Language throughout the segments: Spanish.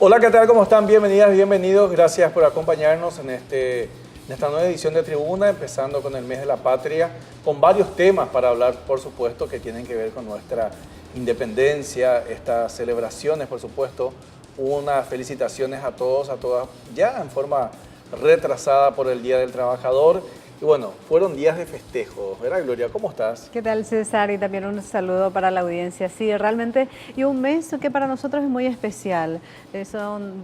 Hola, ¿qué tal? ¿Cómo están? Bienvenidas, bienvenidos. Gracias por acompañarnos en esta nueva edición de Tribuna, empezando con el mes de la patria, con varios temas para hablar, por supuesto, que tienen que ver con nuestra independencia, estas celebraciones, por supuesto, unas felicitaciones a todos, a todas, ya en forma retrasada por el Día del Trabajador. Y bueno, fueron días de festejo, ¿verdad, Gloria? ¿Cómo estás? ¿Qué tal, César? Y también un saludo para la audiencia. Sí, realmente, y un mes que para nosotros es muy especial.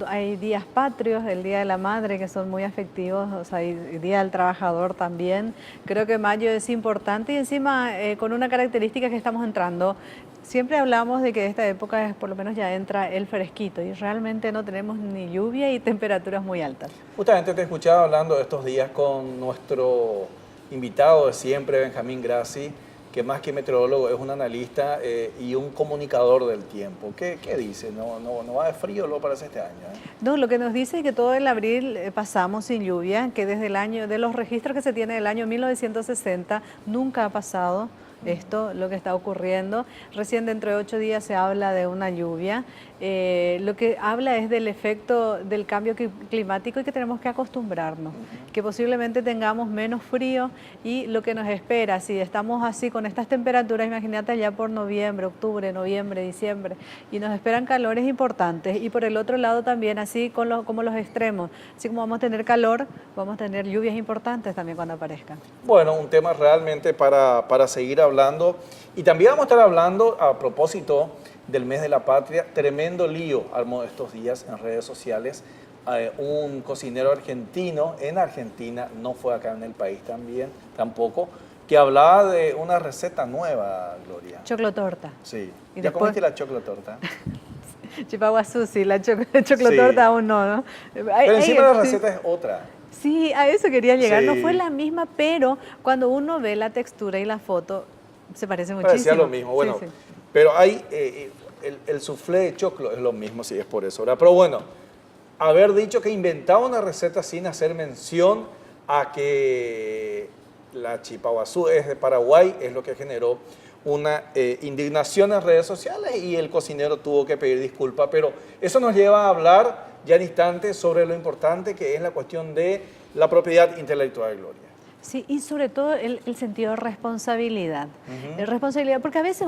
Hay días patrios, el Día de la Madre, que son muy afectivos, o sea, hay Día del Trabajador también. Creo que mayo es importante y encima con una característica que estamos entrando. Siempre hablamos de que esta época por lo menos ya entra el fresquito y realmente no tenemos ni lluvia y temperaturas muy altas. Justamente te escuchaba hablando de estos días con nuestro invitado de siempre, Benjamín Grassi, que más que meteorólogo es un analista y un comunicador del tiempo. ¿Qué dice? ¿No va de frío lo parece este año? No, lo que nos dice es que todo el abril pasamos sin lluvia, que desde el año, de los registros que se tiene del año 1960, nunca ha pasado esto, lo que está ocurriendo. Recién dentro de 8 días se habla de una lluvia. Lo que habla es del efecto del cambio climático y que tenemos que acostumbrarnos, que posiblemente tengamos menos frío y lo que nos espera, si estamos así con estas temperaturas, imagínate allá por noviembre, octubre, noviembre, diciembre, y nos esperan calores importantes. Y por el otro lado también, así como los extremos, así como vamos a tener calor, vamos a tener lluvias importantes también cuando aparezcan. Bueno, un tema realmente para seguir hablando. Y también vamos a estar hablando a propósito del mes de la patria. Tremendo lío armó estos días en redes sociales. Un cocinero argentino en Argentina, no fue acá en el país tampoco, que hablaba de una receta nueva, Gloria. Choclotorta. Sí. ¿Y ¿Ya después? comiste la choclotorta? Chipaguazú, sí, la choclotorta Sí. aún no, ¿no? Pero encima la receta es otra. Sí, a eso quería llegar. Sí. No fue la misma, pero cuando uno ve la textura y la foto, se parece muchísimo. Parecía lo mismo. Bueno, Sí, sí. pero hay el soufflé de choclo es lo mismo, si es por eso, ¿verdad? Pero bueno, haber dicho que inventaba una receta sin hacer mención a que la chipaguazú es de Paraguay es lo que generó una indignación en redes sociales y el cocinero tuvo que pedir disculpas. Pero eso nos lleva a hablar ya en instantes sobre lo importante que es la cuestión de la propiedad intelectual, Gloria. Sí, y sobre todo el sentido de responsabilidad. Responsabilidad, porque a veces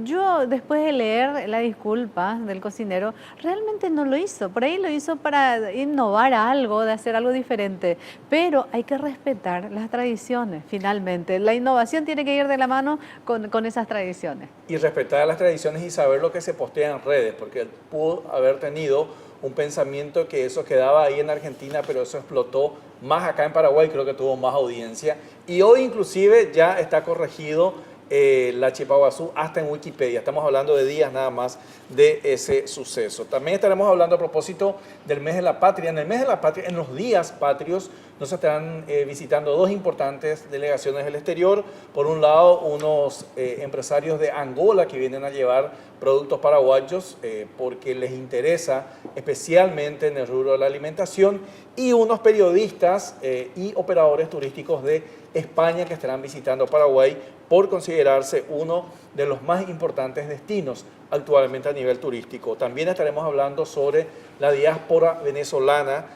yo después de leer la disculpa del cocinero, realmente no lo hizo. Por ahí lo hizo para innovar algo, de hacer algo diferente. Pero hay que respetar las tradiciones, finalmente. La innovación tiene que ir de la mano con esas tradiciones. Y respetar las tradiciones y saber lo que se postea en redes, porque él pudo haber tenido un pensamiento que eso quedaba ahí en Argentina, pero eso explotó más acá en Paraguay, creo que tuvo más audiencia. Y hoy inclusive ya está corregido la chipaguazú hasta en Wikipedia. Estamos hablando de días nada más de ese suceso. También estaremos hablando a propósito del mes de la patria. En el mes de la patria, en los días patrios, nos estarán visitando dos importantes delegaciones del exterior. Por un lado, unos empresarios de Angola que vienen a llevar productos paraguayos porque les interesa especialmente en el rubro de la alimentación, y unos periodistas y operadores turísticos de España que estarán visitando Paraguay por considerarse uno de los más importantes destinos actualmente a nivel turístico. También estaremos hablando sobre la diáspora venezolana.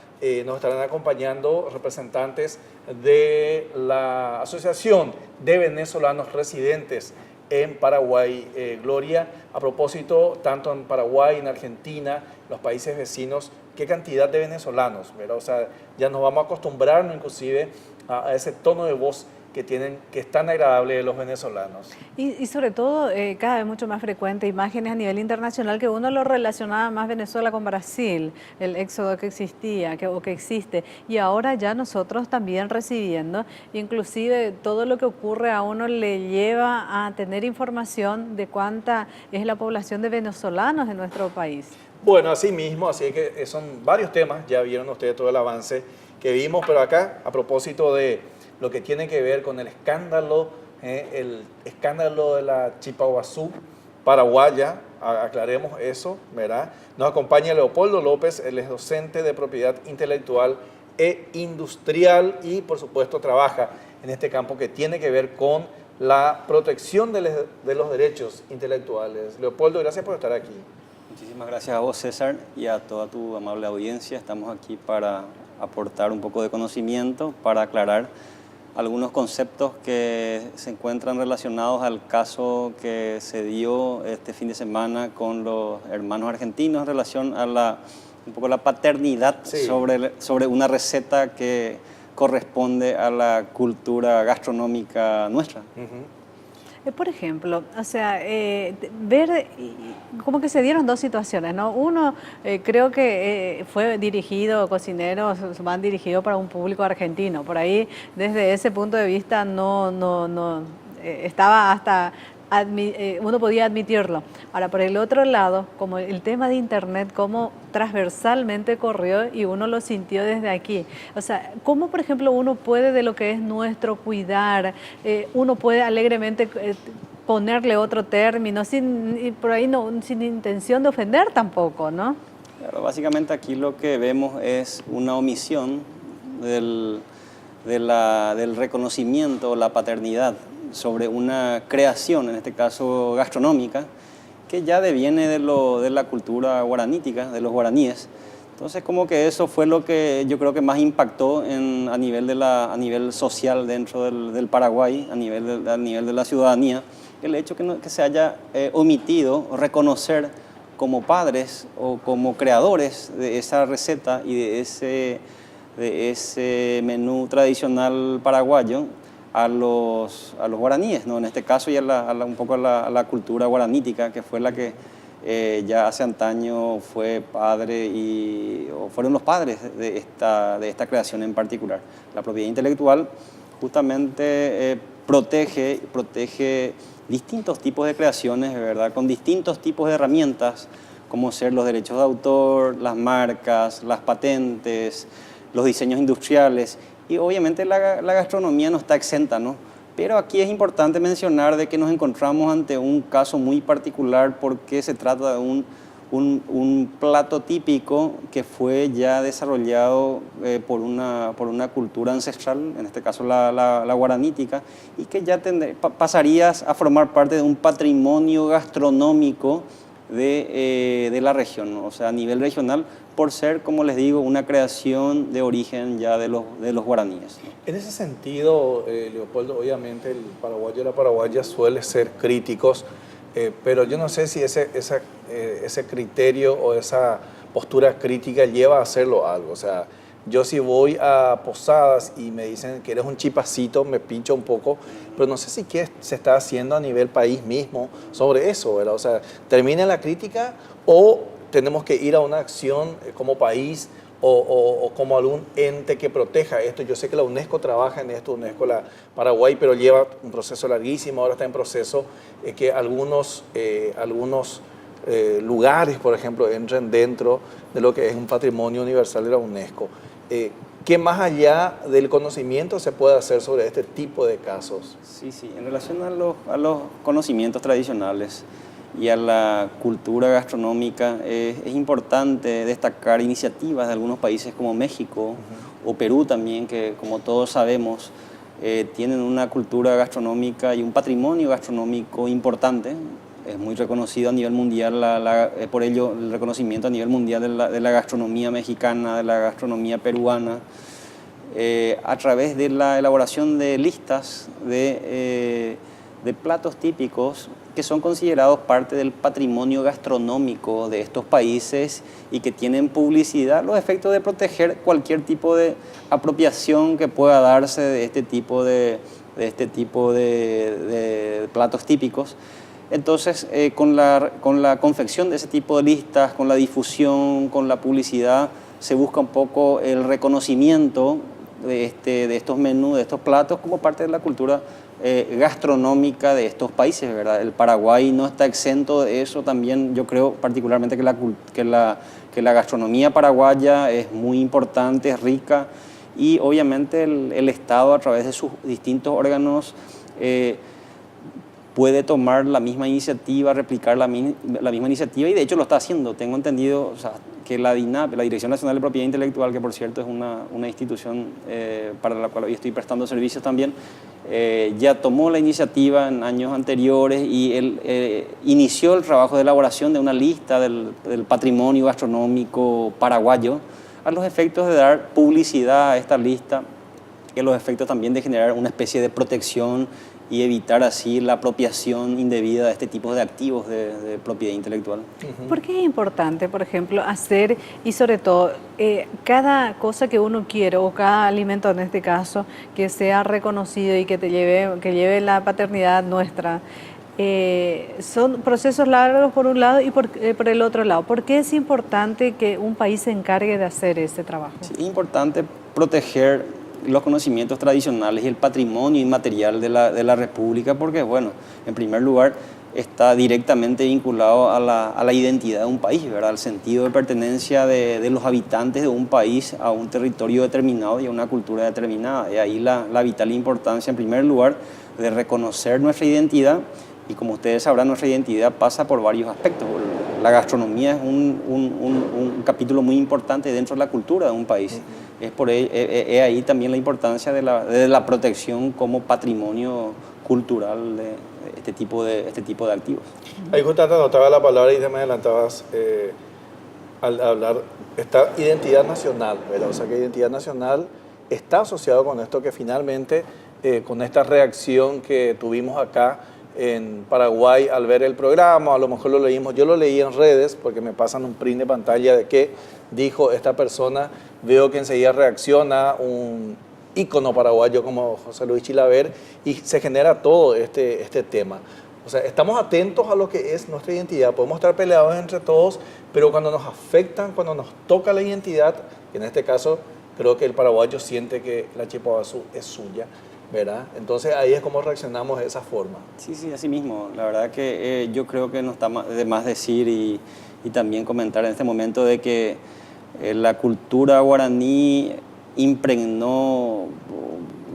Nos estarán acompañando representantes de la Asociación de Venezolanos Residentes en Paraguay, Gloria. A propósito, tanto en Paraguay, en Argentina, los países vecinos, qué cantidad de venezolanos, ¿verdad? O sea, ya nos vamos a acostumbrarnos inclusive a ese tono de voz que tienen, que es tan agradable de los venezolanos. Y sobre todo, cada vez mucho más frecuente, imágenes a nivel internacional que uno lo relacionaba más Venezuela con Brasil, el éxodo que existía o que existe, y ahora ya nosotros también recibiendo, inclusive todo lo que ocurre a uno le lleva a tener información de cuánta es la población de venezolanos en nuestro país. Bueno, así mismo, así que son varios temas, ya vieron ustedes todo el avance que vimos, pero acá, a propósito de lo que tiene que ver con el escándalo de la chipaguazú paraguaya, aclaremos eso, ¿verdad? Nos acompaña Leopoldo López, él es docente de propiedad intelectual e industrial y por supuesto trabaja en este campo que tiene que ver con la protección de los derechos intelectuales. Leopoldo, gracias por estar aquí. Muchísimas gracias a vos, César, y a toda tu amable audiencia. Estamos aquí para aportar un poco de conocimiento, para aclarar algunos conceptos que se encuentran relacionados al caso que se dio este fin de semana con los hermanos argentinos en relación a un poco la paternidad sobre una receta que corresponde a la cultura gastronómica nuestra. Por ejemplo, o sea, ver como que se dieron dos situaciones, ¿no? Uno, creo que fue dirigido, cocineros van dirigidos para un público argentino. Por ahí, desde ese punto de vista, no estaba hasta... uno podía admitirlo. Ahora, por el otro lado, como el tema de Internet, cómo transversalmente corrió y uno lo sintió desde aquí. O sea, cómo, por ejemplo, uno puede de lo que es nuestro cuidar, uno puede alegremente ponerle otro término, por ahí no, sin intención de ofender tampoco, ¿no? Claro, básicamente aquí lo que vemos es una omisión del reconocimiento, la paternidad sobre una creación, en este caso gastronómica, que ya deviene de la cultura guaranítica, de los guaraníes. Entonces, como que eso fue lo que yo creo que más impactó a nivel social dentro del Paraguay, a nivel de la ciudadanía, el hecho que se haya omitido reconocer como padres o como creadores de esa receta y de ese menú tradicional paraguayo a los guaraníes, ¿no? En este caso y un poco a la cultura guaranítica, que fue la que ya hace antaño fue padre o fueron los padres de esta creación en particular. La propiedad intelectual justamente protege distintos tipos de creaciones, ¿verdad? Con distintos tipos de herramientas, como ser los derechos de autor, las marcas, las patentes, los diseños industriales. Y obviamente la gastronomía no está exenta, ¿no? Pero aquí es importante mencionar de que nos encontramos ante un caso muy particular porque se trata de un plato típico que fue ya desarrollado por una cultura ancestral, en este caso la guaranítica, y que ya pasaría a formar parte de un patrimonio gastronómico de la región, ¿no? O sea, a nivel regional, por ser, como les digo, una creación de origen ya de los guaraníes, ¿no? En ese sentido, Leopoldo, obviamente el paraguayo y la paraguaya suelen ser críticos, pero yo no sé si ese criterio o esa postura crítica lleva a hacerlo algo. O sea, yo si voy a posadas y me dicen que eres un chipacito, me pincho un poco, pero no sé si qué se está haciendo a nivel país mismo sobre eso, ¿verdad? O sea, ¿termina la crítica o tenemos que ir a una acción como país o como algún ente que proteja esto? Yo sé que la UNESCO trabaja en esto, UNESCO la Paraguay, pero lleva un proceso larguísimo, ahora está en proceso que algunos lugares, por ejemplo, entren dentro de lo que es un patrimonio universal de la UNESCO. ¿Qué más allá del conocimiento se puede hacer sobre este tipo de casos? Sí, en relación a los conocimientos tradicionales y a la cultura gastronómica, es importante destacar iniciativas de algunos países como México o Perú también, que como todos sabemos tienen una cultura gastronómica y un patrimonio gastronómico importante. Es muy reconocido a nivel mundial, por ello el reconocimiento a nivel mundial de la gastronomía mexicana, de la gastronomía peruana, a través de la elaboración de listas de platos típicos que son considerados parte del patrimonio gastronómico de estos países y que tienen publicidad, los efectos de proteger cualquier tipo de apropiación que pueda darse de este tipo de platos típicos. Entonces, con la confección de ese tipo de listas, con la difusión, con la publicidad, se busca un poco el reconocimiento de estos menús, de estos platos, como parte de la cultura gastronómica de estos países, ¿verdad? El Paraguay no está exento de eso también. Yo creo particularmente que la gastronomía paraguaya es muy importante, es rica, y obviamente el Estado, a través de sus distintos órganos, puede tomar la misma iniciativa, replicar la misma iniciativa, y de hecho lo está haciendo. Tengo entendido, o sea, que la DINAP, la Dirección Nacional de Propiedad Intelectual, que por cierto es una institución para la cual hoy estoy prestando servicios también, ya tomó la iniciativa en años anteriores y él inició el trabajo de elaboración de una lista del patrimonio gastronómico paraguayo, a los efectos de dar publicidad a esta lista, y a los efectos también de generar una especie de protección y evitar así la apropiación indebida de este tipo de activos de propiedad intelectual. ¿Por qué es importante, por ejemplo, hacer, y sobre todo, cada cosa que uno quiere, o cada alimento en este caso, que sea reconocido y que lleve la paternidad nuestra? Son procesos largos por un lado y por el otro lado. ¿Por qué es importante que un país se encargue de hacer ese trabajo? Sí, es importante proteger los conocimientos tradicionales y el patrimonio inmaterial de la República, porque, bueno, en primer lugar, está directamente vinculado a la identidad de un país, ¿verdad? Al sentido de pertenencia de los habitantes de un país a un territorio determinado y a una cultura determinada. Y ahí la vital importancia, en primer lugar, de reconocer nuestra identidad. Y como ustedes sabrán, nuestra identidad pasa por varios aspectos. La gastronomía es un capítulo muy importante dentro de la cultura de un país. Es ahí también la importancia de la protección como patrimonio cultural de este tipo de activos. Ahí justamente anotaba la palabra y te me adelantabas al hablar, esta identidad nacional, ¿verdad? O sea, que identidad nacional está asociado con esto que finalmente, con esta reacción que tuvimos acá en Paraguay al ver el programa, a lo mejor lo leímos, yo lo leí en redes porque me pasan un print de pantalla de qué dijo esta persona, veo que enseguida reacciona un ícono paraguayo como José Luis Chilaver y se genera todo este tema. O sea, estamos atentos a lo que es nuestra identidad, podemos estar peleados entre todos, pero cuando nos afectan, cuando nos toca la identidad, que en este caso creo que el paraguayo siente que la Chipabazú es suya, ¿verdad? Entonces ahí es como reaccionamos de esa forma. Sí, sí, así mismo. La verdad que yo creo que no está de más decir y también comentar en este momento de que la cultura guaraní impregnó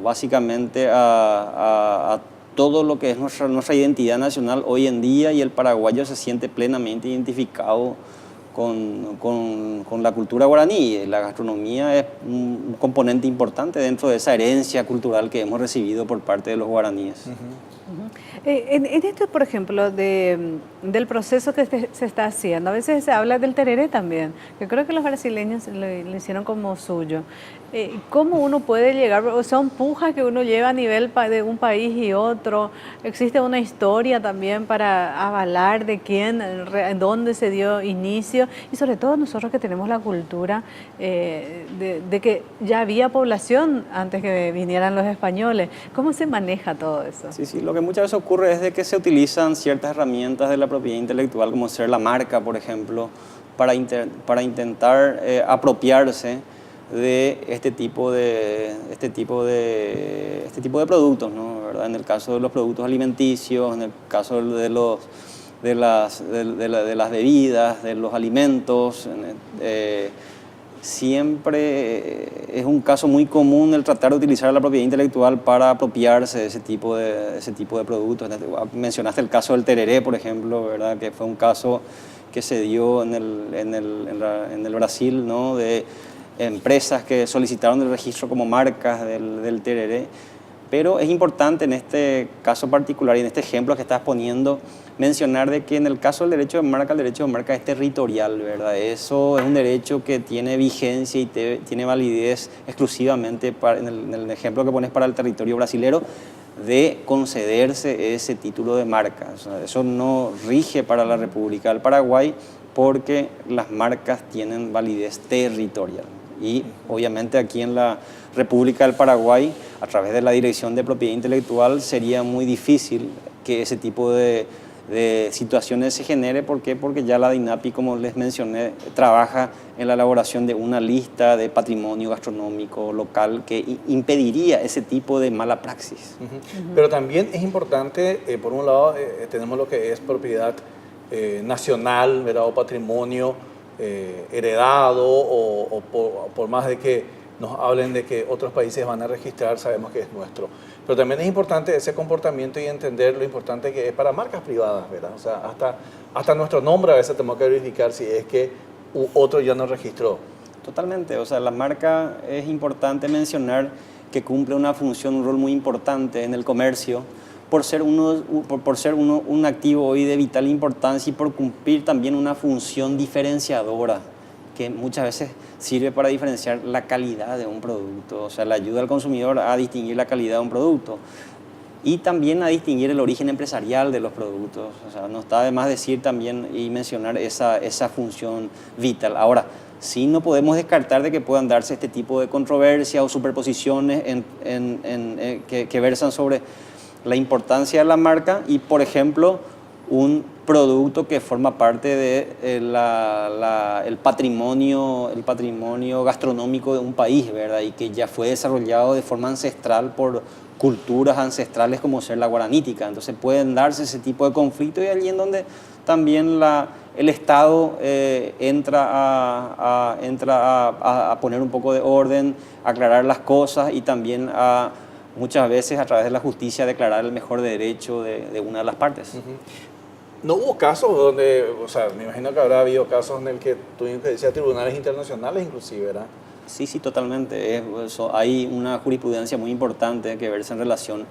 básicamente a todo lo que es nuestra identidad nacional hoy en día, y el paraguayo se siente plenamente identificado con la cultura guaraní. La gastronomía es un componente importante dentro de esa herencia cultural que hemos recibido por parte de los guaraníes. En esto, por ejemplo, del proceso que se está haciendo, a veces se habla del tereré también, que creo que los brasileños lo hicieron como suyo. ¿Cómo uno puede llegar? O sea, son pujas que uno lleva a nivel de un país y otro. ¿Existe una historia también para avalar de quién, dónde se dio inicio? Y sobre todo nosotros que tenemos la cultura de que ya había población antes que vinieran los españoles. ¿Cómo se maneja todo eso? Sí, sí, lo que muchas veces ocurre es de que se utilizan ciertas herramientas de la propiedad intelectual, como ser la marca, por ejemplo, para intentar apropiarse de este tipo de productos, ¿no? ¿Verdad? En el caso de los productos alimenticios, en el caso de las bebidas, de los alimentos, siempre es un caso muy común el tratar de utilizar la propiedad intelectual para apropiarse de ese tipo de productos. Mencionaste el caso del tereré, por ejemplo, ¿verdad? Que fue un caso que se dio en el Brasil, ¿no? De empresas que solicitaron el registro como marcas del tereré. Pero es importante en este caso particular y en este ejemplo que estás poniendo mencionar de que en el caso del derecho de marca, el derecho de marca es territorial, ¿verdad? Eso es un derecho que tiene vigencia y tiene validez exclusivamente en el ejemplo que pones para el territorio brasilero, de concederse ese título de marca. O sea, eso no rige para la República del Paraguay porque las marcas tienen validez territorial. Y obviamente aquí en la República del Paraguay, a través de la Dirección de Propiedad Intelectual, sería muy difícil que ese tipo de situaciones se genere. ¿Por qué? Porque ya la DINAPI, como les mencioné, trabaja en la elaboración de una lista de patrimonio gastronómico local que impediría ese tipo de mala praxis. Pero también es importante, por un lado, tenemos lo que es propiedad nacional, ¿verdad? O patrimonio heredado, o por más de que nos hablen de que otros países van a registrar, sabemos que es nuestro. Pero también es importante ese comportamiento y entender lo importante que es para marcas privadas, ¿verdad? O sea, hasta nuestro nombre a veces tenemos que verificar si es que otro ya nos registró. Totalmente, o sea, la marca es importante mencionar que cumple una función, un rol muy importante en el comercio, por ser un activo hoy de vital importancia y por cumplir también una función diferenciadora que muchas veces sirve para diferenciar la calidad de un producto, o sea, le ayuda al consumidor a distinguir la calidad de un producto y también a distinguir el origen empresarial de los productos. O sea, no está de más decir también y mencionar esa función vital. Ahora, sí no podemos descartar de que puedan darse este tipo de controversias o superposiciones que versan sobre la importancia de la marca y, por ejemplo, un producto que forma parte del patrimonio gastronómico de un país, ¿verdad? Y que ya fue desarrollado de forma ancestral por culturas ancestrales como ser la guaranítica. Entonces pueden darse ese tipo de conflictos y allí en donde también el Estado entra a poner un poco de orden, aclarar las cosas y también muchas veces a través de la justicia declarar el mejor derecho de una de las partes. ¿No hubo casos donde, o sea, me imagino que habrá habido casos en el que tuvimos que decir a tribunales internacionales inclusive, ¿verdad? Sí, totalmente. Hay una jurisprudencia muy importante que versa en relación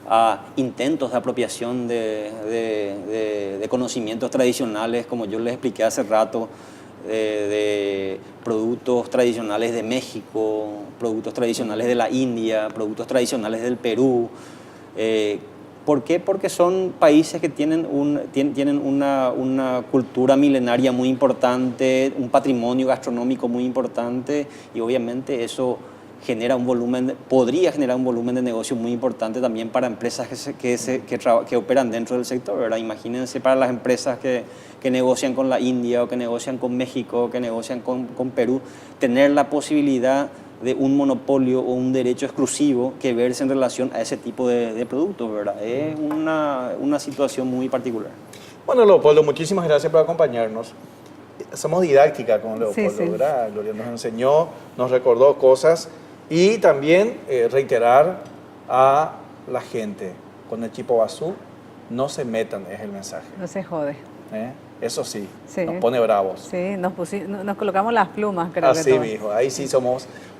a intentos de apropiación de conocimientos tradicionales, como yo les expliqué hace rato, de productos tradicionales de México, productos tradicionales de la India, productos tradicionales del Perú. ¿Por qué? Porque son países que tienen una cultura milenaria muy importante, un patrimonio gastronómico muy importante y obviamente eso podría generar un volumen de negocio muy importante también para empresas que operan dentro del sector, ¿verdad? Imagínense para las empresas que negocian con la India o que negocian con México o que negocian con Perú, tener la posibilidad de un monopolio o un derecho exclusivo que verse en relación a ese tipo de productos, ¿verdad? Es una situación muy particular. Bueno, Leopoldo, muchísimas gracias por acompañarnos. Somos didáctica con Leopoldo, sí. ¿verdad? Gloria nos enseñó, nos recordó cosas y también reiterar a la gente con el Chipo Bazú, no se metan, es el mensaje. No se jode. Eso sí, nos pone bravos. Sí, nos colocamos las plumas, creo que así, todo. mijo, ahí sí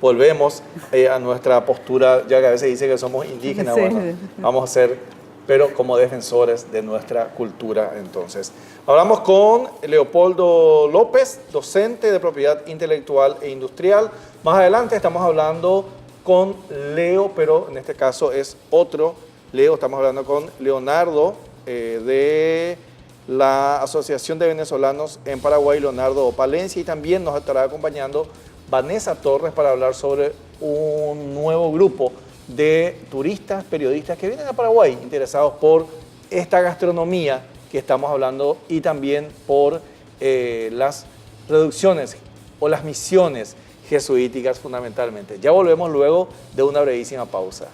volvemos a nuestra postura, ya que a veces dice que somos indígenas, Sí. bueno, vamos a ser, pero como defensores de nuestra cultura entonces. Hablamos con Leopoldo López, docente de propiedad intelectual e industrial. Más adelante estamos hablando con Leo, pero en este caso es otro Leo, estamos hablando con Leonardo de la Asociación de Venezolanos en Paraguay, Leonardo Palencia, y también nos estará acompañando Vanessa Torres para hablar sobre un nuevo grupo de turistas, periodistas que vienen a Paraguay interesados por esta gastronomía que estamos hablando y también por las reducciones o las misiones jesuíticas fundamentalmente. Ya volvemos luego de una brevísima pausa.